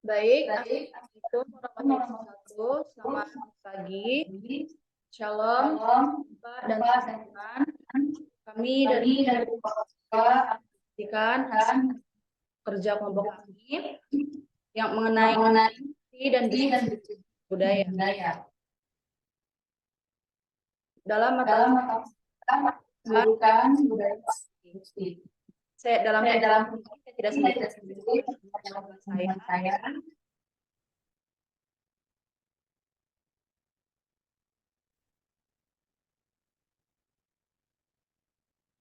Baik, Assalamualaikum warahmatullahi wabarakatuh. Selamat pagi. Shalom, Bapak dan teman-teman. Kami dari pastikan hasil kerja kelompok kami yang mengenai dan budaya. Dalam mata pendidikan budaya. Saya tidak sedikit saya.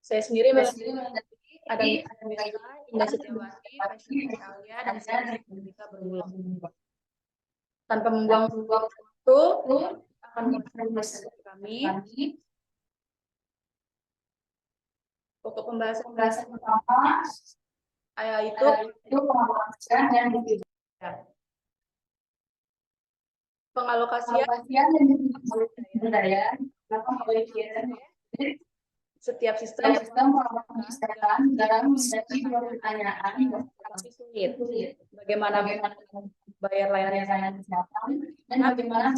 Saya sendiri ada Indah Setiawati, Fashion Alia, dan saya bisa berulang. Tanpa membuang waktu, akan mulai kami. Pokok pembahasan pertama itu pengalokasian budaya setiap sistem dalam menjadi pertanyaan sulit. Bagaimana bayar layanan kesehatan dan bagaimana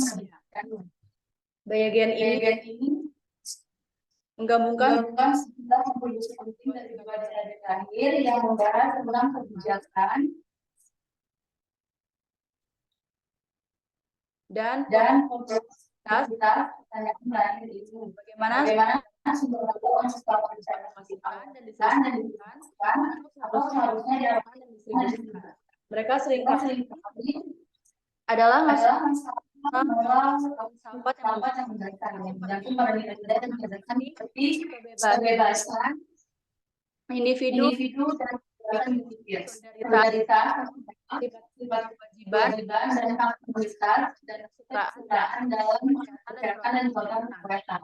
bagian ini menggabungkan sekitar komposisi penting dari beberapa terakhir yang membahas tentang kebijakan dan kompleksitas pertanyaan terakhir itu. Bagaimana sumber daya setelah disampaikan dan disampaikan atau seharusnya diarahkan dan distribusikan. Mereka seringkali adalah masalah sahabat yang mendasar yang pada nilai dan kebijakan seperti kebebasan individu dan solidaritas, kewajiban dan hak komunitas dan kesetaraan dalam kesehatan dan kesehatan.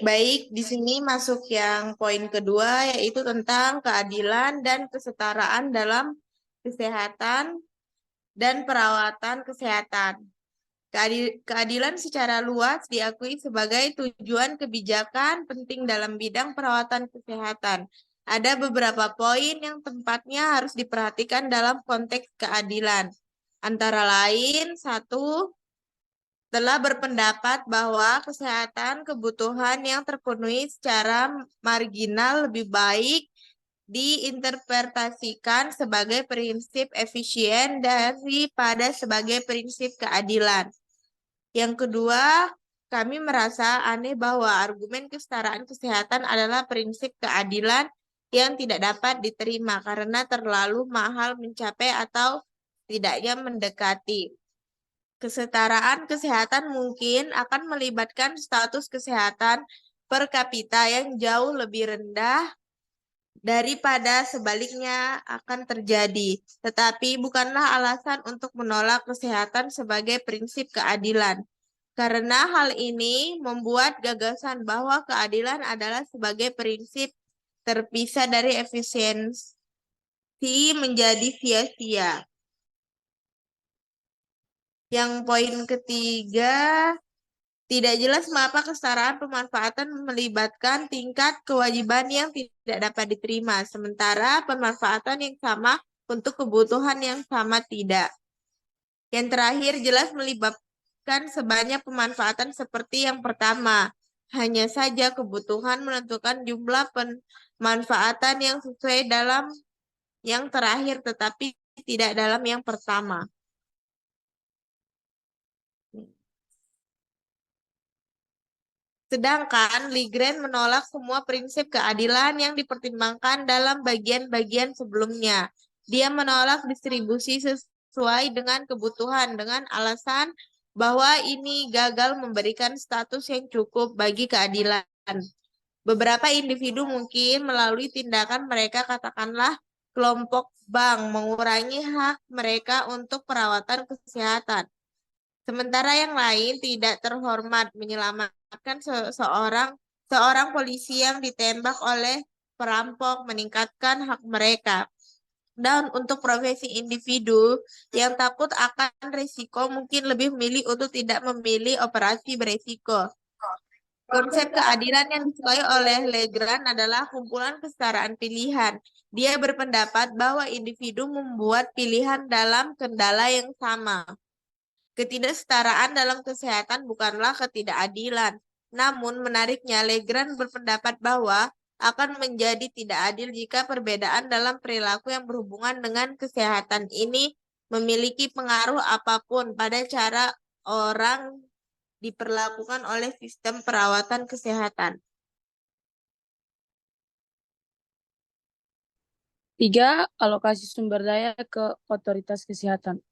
Baik, di sini masuk yang poin kedua, yaitu tentang keadilan dan kesetaraan dalam kesehatan dan perawatan kesehatan. Keadilan secara luas diakui sebagai tujuan kebijakan penting dalam bidang perawatan kesehatan. Ada beberapa poin yang tempatnya harus diperhatikan dalam konteks keadilan. Antara lain, satu, telah berpendapat bahwa kesehatan kebutuhan yang terpenuhi secara marginal lebih baik diinterpretasikan sebagai prinsip efisien daripada sebagai prinsip keadilan. Yang kedua, kami merasa aneh bahwa argumen kesetaraan kesehatan adalah prinsip keadilan yang tidak dapat diterima karena terlalu mahal mencapai atau tidaknya mendekati. Kesetaraan kesehatan mungkin akan melibatkan status kesehatan per kapita yang jauh lebih rendah daripada sebaliknya akan terjadi, tetapi bukanlah alasan untuk menolak kesehatan sebagai prinsip keadilan. Karena hal ini membuat gagasan bahwa keadilan adalah sebagai prinsip terpisah dari efisiensi menjadi sia-sia. Yang poin ketiga, tidak jelas mengapa kesetaraan pemanfaatan melibatkan tingkat kewajiban yang tidak dapat diterima, sementara pemanfaatan yang sama untuk kebutuhan yang sama tidak. Yang terakhir, jelas melibatkan sebanyak pemanfaatan seperti yang pertama. Hanya saja kebutuhan menentukan jumlah pemanfaatan yang sesuai dalam yang terakhir, tetapi tidak dalam yang pertama. Sedangkan Ligren menolak semua prinsip keadilan yang dipertimbangkan dalam bagian-bagian sebelumnya. Dia menolak distribusi sesuai dengan kebutuhan dengan alasan bahwa ini gagal memberikan status yang cukup bagi keadilan. Beberapa individu mungkin melalui tindakan mereka, katakanlah kelompok bank, mengurangi hak mereka untuk perawatan kesehatan. Sementara yang lain tidak terhormat menyelamatkan seorang polisi yang ditembak oleh perampok, meningkatkan hak mereka. Dan untuk profesi individu yang takut akan risiko mungkin lebih memilih untuk tidak memilih operasi beresiko. Konsep keadilan yang disukai oleh Legrand adalah kumpulan kesetaraan pilihan. Dia berpendapat bahwa individu membuat pilihan dalam kendala yang sama. Ketidaksetaraan dalam kesehatan bukanlah ketidakadilan. Namun, menariknya, Legrand berpendapat bahwa akan menjadi tidak adil jika perbedaan dalam perilaku yang berhubungan dengan kesehatan ini memiliki pengaruh apapun pada cara orang diperlakukan oleh sistem perawatan kesehatan. 3. Alokasi sumber daya ke otoritas kesehatan.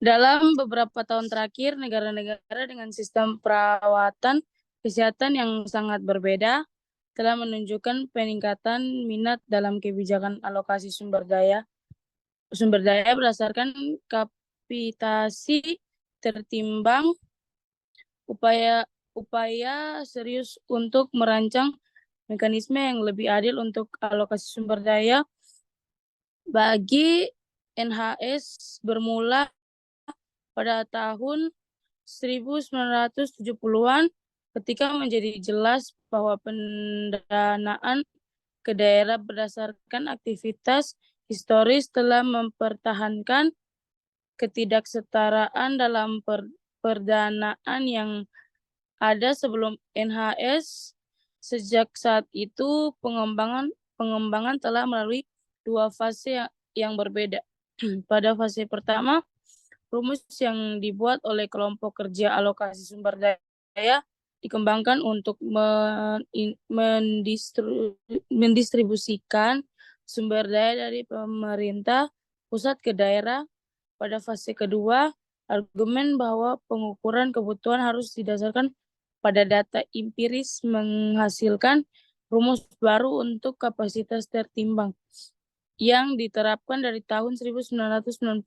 Dalam beberapa tahun terakhir, negara-negara dengan sistem perawatan kesehatan yang sangat berbeda telah menunjukkan peningkatan minat dalam kebijakan alokasi sumber daya berdasarkan kapitasi tertimbang upaya serius untuk merancang mekanisme yang lebih adil untuk alokasi sumber daya bagi NHS bermula pada tahun 1970-an ketika menjadi jelas bahwa pendanaan ke daerah berdasarkan aktivitas historis telah mempertahankan ketidaksetaraan dalam perdanaan yang ada sebelum NHS. Sejak saat itu, pengembangan telah melalui 2 fase yang berbeda. Pada fase pertama, rumus yang dibuat oleh kelompok kerja alokasi sumber daya dikembangkan untuk mendistribusikan sumber daya dari pemerintah pusat ke daerah. Pada fase kedua, argumen bahwa pengukuran kebutuhan harus didasarkan pada data empiris menghasilkan rumus baru untuk kapasitas tertimbang yang diterapkan dari tahun 1991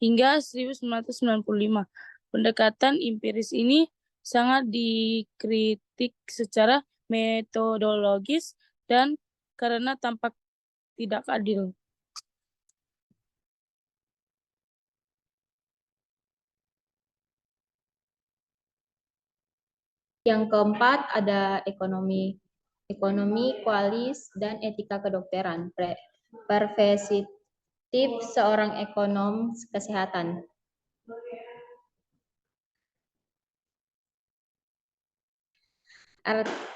hingga 1995. Pendekatan empiris ini sangat dikritik secara metodologis dan karena tampak tidak adil. Yang keempat ada ekonomi, kualis, dan etika kedokteran. Perspektif seorang ekonom kesehatan.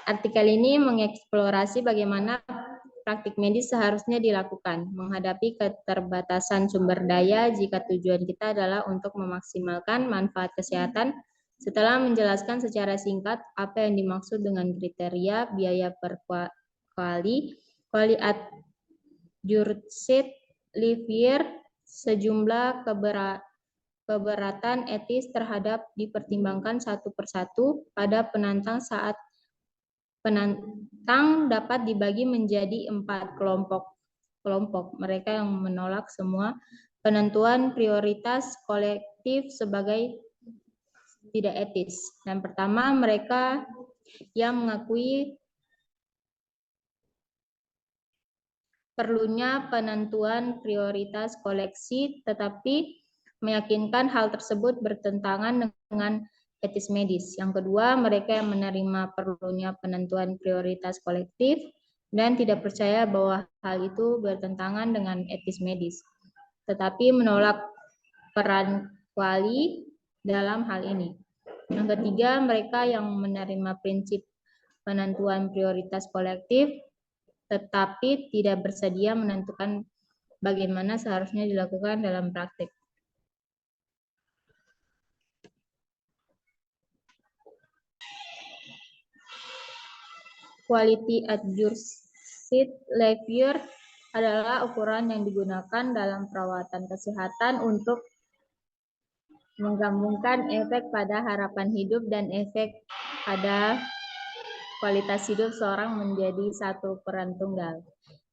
Artikel ini mengeksplorasi bagaimana praktik medis seharusnya dilakukan, menghadapi keterbatasan sumber daya jika tujuan kita adalah untuk memaksimalkan manfaat kesehatan. Setelah menjelaskan secara singkat apa yang dimaksud dengan kriteria biaya per kuali adjusted Livier, sejumlah keberatan etis terhadap dipertimbangkan satu persatu pada penantang saat penantang dapat dibagi menjadi 4 kelompok. Mereka yang menolak semua penentuan prioritas kolektif sebagai tidak etis. Yang pertama, mereka yang mengakui perlunya penentuan prioritas koleksi tetapi meyakinkan hal tersebut bertentangan dengan etis medis. Yang kedua, mereka yang menerima perlunya penentuan prioritas kolektif dan tidak percaya bahwa hal itu bertentangan dengan etis medis, tetapi menolak peran kuali dalam hal ini. Yang ketiga, mereka yang menerima prinsip penentuan prioritas kolektif tetapi tidak bersedia menentukan bagaimana seharusnya dilakukan dalam praktik. Quality Adjusted Livier adalah ukuran yang digunakan dalam perawatan kesehatan untuk menggabungkan efek pada harapan hidup dan efek pada kualitas hidup seorang menjadi satu peran tunggal.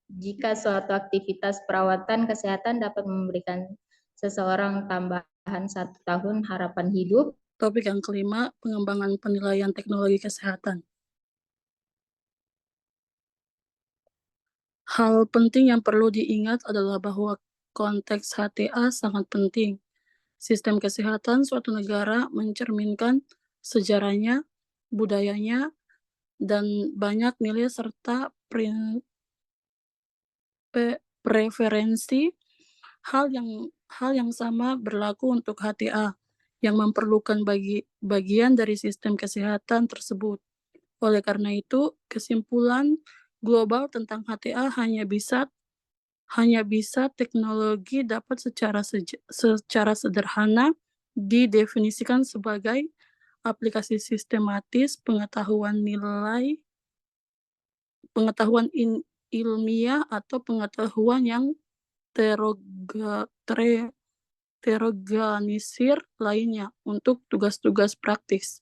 Jika suatu aktivitas perawatan kesehatan dapat memberikan seseorang tambahan 1 tahun harapan hidup. Topik yang kelima, pengembangan penilaian teknologi kesehatan. Hal penting yang perlu diingat adalah bahwa konteks HTA sangat penting. Sistem kesehatan suatu negara mencerminkan sejarahnya, budayanya, dan banyak nilai serta preferensi. Hal yang sama berlaku untuk HTA yang memerlukan bagian dari sistem kesehatan tersebut. Oleh karena itu, kesimpulan global tentang HTA hanya bisa teknologi dapat secara sederhana didefinisikan sebagai aplikasi sistematis pengetahuan ilmiah atau pengetahuan yang terorganisir lainnya untuk tugas-tugas praktis.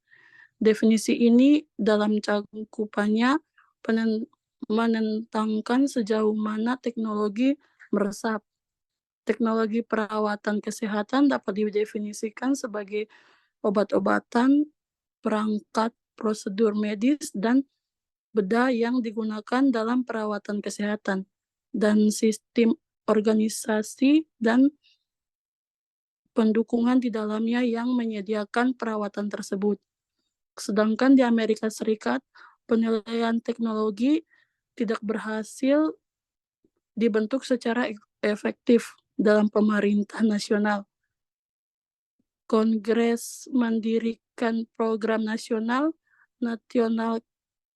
Definisi ini dalam cakupannya menentangkan sejauh mana teknologi meresap. Teknologi perawatan kesehatan dapat didefinisikan sebagai obat-obatan, perangkat prosedur medis, dan benda yang digunakan dalam perawatan kesehatan, dan sistem organisasi dan pendukungan di dalamnya yang menyediakan perawatan tersebut. Sedangkan di Amerika Serikat, penilaian teknologi tidak berhasil dibentuk secara efektif dalam pemerintah nasional. Kongres mendirikan program nasional National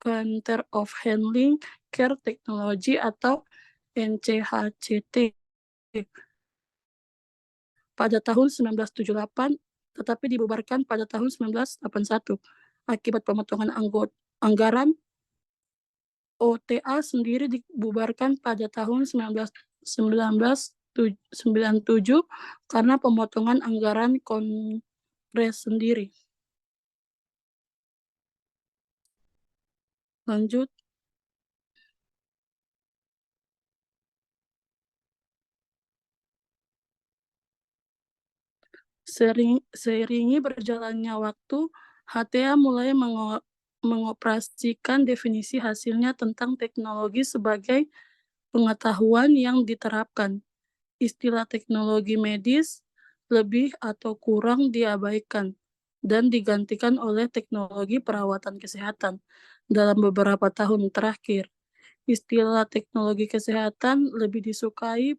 Center of Handling Care Technology atau NCHCT pada tahun 1978, tetapi dibubarkan pada tahun 1981 akibat pemotongan anggaran. OTA sendiri dibubarkan pada tahun 1997 karena pemotongan anggaran Kongres sendiri. Lanjut. Seiringi berjalannya waktu, HTA mulai mengoperasikan definisi hasilnya tentang teknologi sebagai pengetahuan yang diterapkan. Istilah teknologi medis lebih atau kurang diabaikan dan digantikan oleh teknologi perawatan kesehatan. Dalam beberapa tahun terakhir, istilah teknologi kesehatan lebih disukai.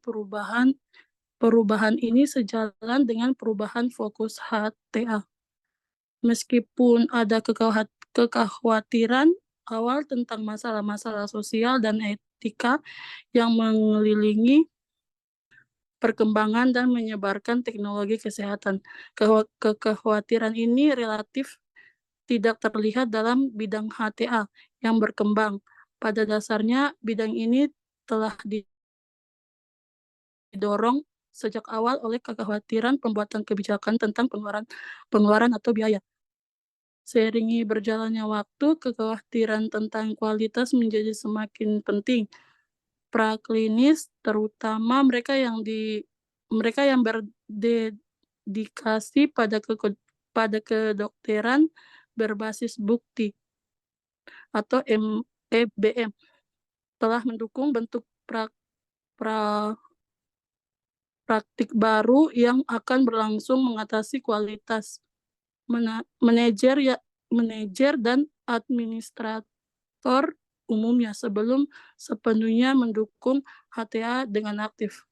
Perubahan ini sejalan dengan perubahan fokus HTA. Meskipun ada kekhawatiran awal tentang masalah-masalah sosial dan etika yang mengelilingi perkembangan dan menyebarkan teknologi kesehatan, kekhawatiran ini relatif tidak terlihat dalam bidang HTA yang berkembang. Pada dasarnya, bidang ini telah didorong sejak awal oleh kekhawatiran pembuatan kebijakan tentang pengeluaran atau biaya. Seiringi berjalannya waktu, kekhawatiran tentang kualitas menjadi semakin penting. Praklinis, terutama mereka yang berdedikasi pada kedokteran berbasis bukti atau EBM, telah mendukung bentuk praktik baru yang akan berlangsung mengatasi kualitas. Manajer dan administrator umumnya sebelum sepenuhnya mendukung HTA dengan aktif.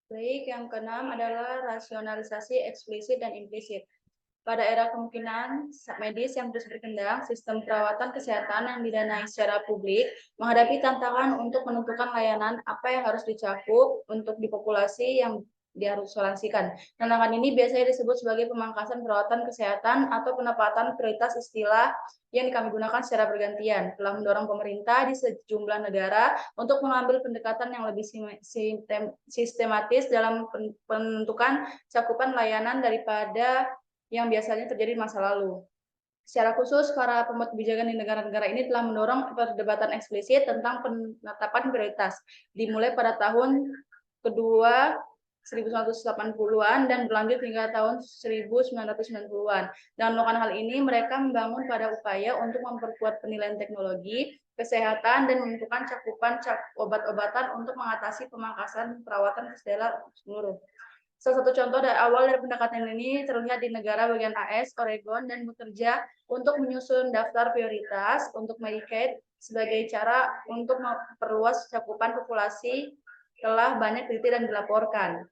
Baik, yang keenam adalah rasionalisasi eksplisit dan implisit. Pada era kemungkinan medis yang terus berkembang, sistem perawatan kesehatan yang didanai secara publik menghadapi tantangan untuk menentukan layanan apa yang harus dicakup untuk di populasi yang diasuransikan. Tantangan ini biasanya disebut sebagai pemangkasan perawatan kesehatan atau penempatan prioritas, istilah yang kami gunakan secara bergantian, telah mendorong pemerintah di sejumlah negara untuk mengambil pendekatan yang lebih sistematis dalam penentukan cakupan layanan daripada yang biasanya terjadi di masa lalu. Secara khusus, para pembuat kebijakan di negara-negara ini telah mendorong perdebatan eksplisit tentang penetapan prioritas, dimulai pada tahun kedua 1980-an dan berlanjut hingga tahun 1990-an. Dan melakukan hal ini, mereka membangun pada upaya untuk memperkuat penilaian teknologi, kesehatan, dan menentukan cakupan obat-obatan untuk mengatasi pemangkasan perawatan kesedaran seluruh. Salah satu contoh dari awal dari pendekatan ini terlihat di negara bagian AS, Oregon, dan bekerja untuk menyusun daftar prioritas untuk Medicaid sebagai cara untuk memperluas cakupan populasi telah banyak teliti dan dilaporkan.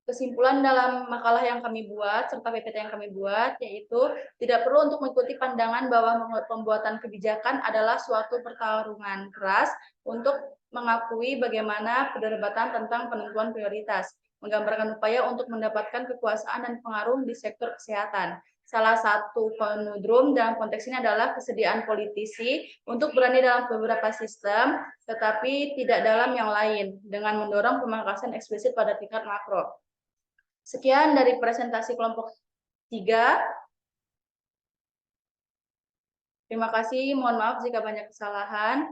Kesimpulan dalam makalah yang kami buat, serta PPT yang kami buat, yaitu tidak perlu untuk mengikuti pandangan bahwa pembuatan kebijakan adalah suatu pertarungan keras untuk mengakui bagaimana perdebatan tentang penentuan prioritas, menggambarkan upaya untuk mendapatkan kekuasaan dan pengaruh di sektor kesehatan. Salah satu konudrum dalam konteks ini adalah kesediaan politisi untuk berani dalam beberapa sistem, tetapi tidak dalam yang lain, dengan mendorong pemangkasan eksplisit pada tingkat makro. Sekian dari presentasi kelompok 3. Terima kasih, mohon maaf jika banyak kesalahan.